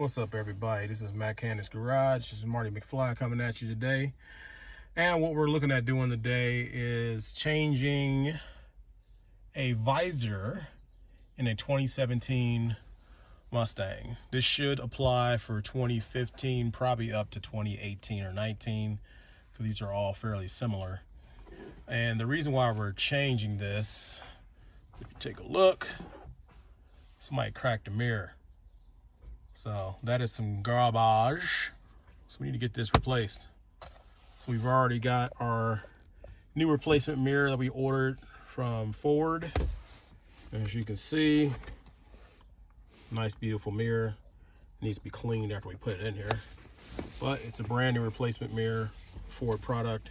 What's up, everybody? This is Mechanic's Garage. This is Marty McFly coming at you today. And what we're looking at doing today is changing a visor in a 2017 Mustang. This should apply for 2015, probably up to 2018 or 19, because these are all fairly similar. And the reason why we're changing this, if you take a look, somebody cracked the mirror. So that is some garbage. So we need to get this replaced. So we've already got our new replacement mirror that we ordered from Ford. As you can see, nice beautiful mirror. It needs to be cleaned after we put it in here. But it's a brand new replacement mirror, Ford product.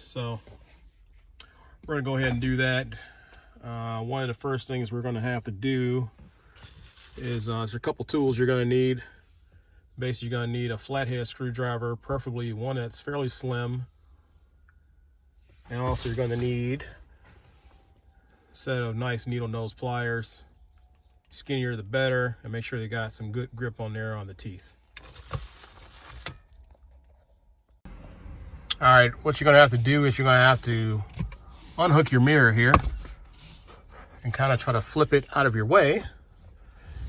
So we're gonna go ahead and do that. One of the first things we're gonna have to do is there's a couple tools you're going to need. Basically, you're going to need a flathead screwdriver, preferably one that's fairly slim. And also you're going to need a set of nice needle nose pliers. Skinnier the better, and make sure they got some good grip on there on the teeth. All right, what you're going to have to do is you're going to have to unhook your mirror here and kind of try to flip it out of your way.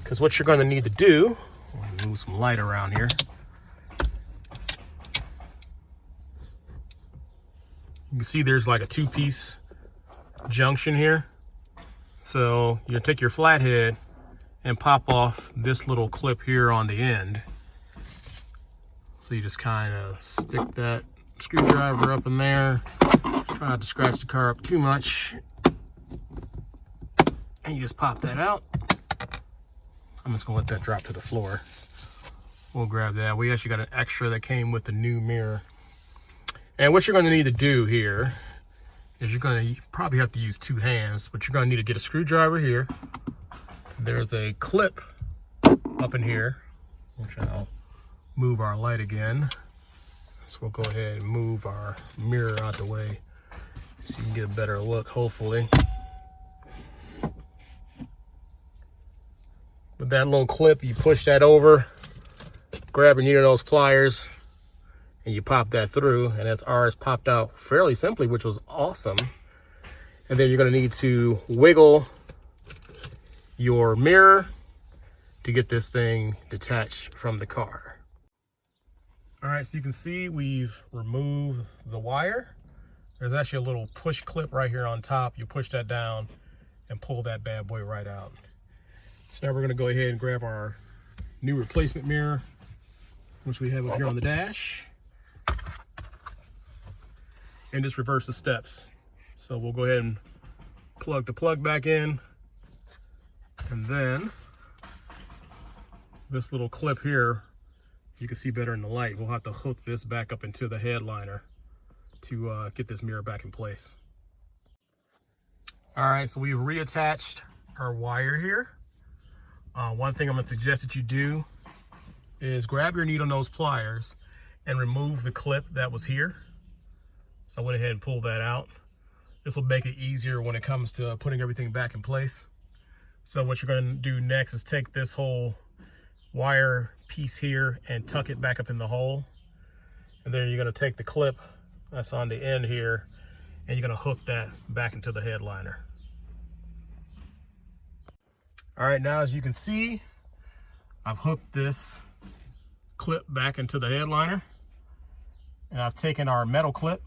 Because what you're going to need to do, move some light around here. You can see there's like a two-piece junction here. So you take your flathead and pop off this little clip here on the end. So you just kind of stick that screwdriver up in there. Try not to scratch the car up too much. And you just pop that out. I'm just gonna let that drop to the floor. We'll grab that. We actually got an extra that came with the new mirror. And what you're gonna need to do here is you probably have to use two hands, but you're gonna need to get a screwdriver here. There's a clip up in here, which I'll move our light again. So we'll go ahead and move our mirror out the way so you can get a better look, hopefully. With that little clip, you push that over, grab your needle nose pliers, and you pop that through, and that's ours popped out fairly simply, which was awesome. And then you're gonna need to wiggle your mirror to get this thing detached from the car. All right, so you can see we've removed the wire. There's actually a little push clip right here on top. You push that down and pull that bad boy right out. So now we're gonna go ahead and grab our new replacement mirror, which we have up here on the dash, and just reverse the steps. So we'll go ahead and plug the plug back in, and then this little clip here, you can see better in the light. We'll have to hook this back up into the headliner to get this mirror back in place. All right, so we've reattached our wire here. One thing I'm going to suggest that you do is grab your needle nose pliers and remove the clip that was here. So I went ahead and pulled that out. This will make it easier when it comes to putting everything back in place. So what you're going to do next is take this whole wire piece here and tuck it back up in the hole. And then you're going to take the clip that's on the end here and you're going to hook that back into the headliner. All right, now as you can see, I've hooked this clip back into the headliner, and I've taken our metal clip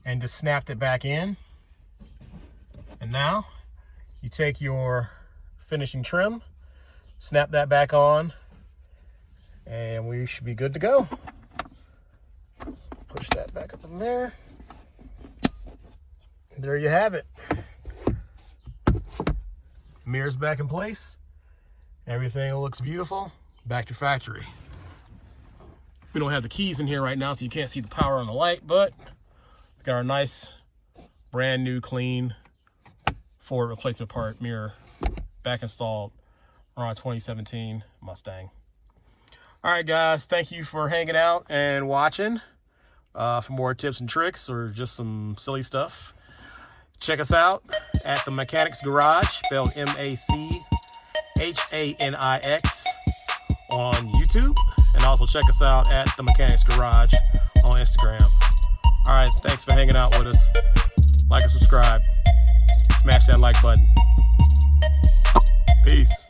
and just snapped it back in. And now you take your finishing trim, snap that back on, and we should be good to go. Push that back up in there. There you have it. Mirror's back in place. Everything looks beautiful. Back to factory. We don't have the keys in here right now, so you can't see the power on the light, but we got our nice, brand new, clean Ford replacement part mirror back installed on our 2017 Mustang. All right, guys, thank you for hanging out and watching. For more tips and tricks or just some silly stuff, check us out at the Mechanic's Garage, spelled M-A-C-H-A-N-I-X. on YouTube, and also check us out at The Mechanics Garage on Instagram. All right, thanks for hanging out with us. Like and subscribe. Smash that like button. Peace.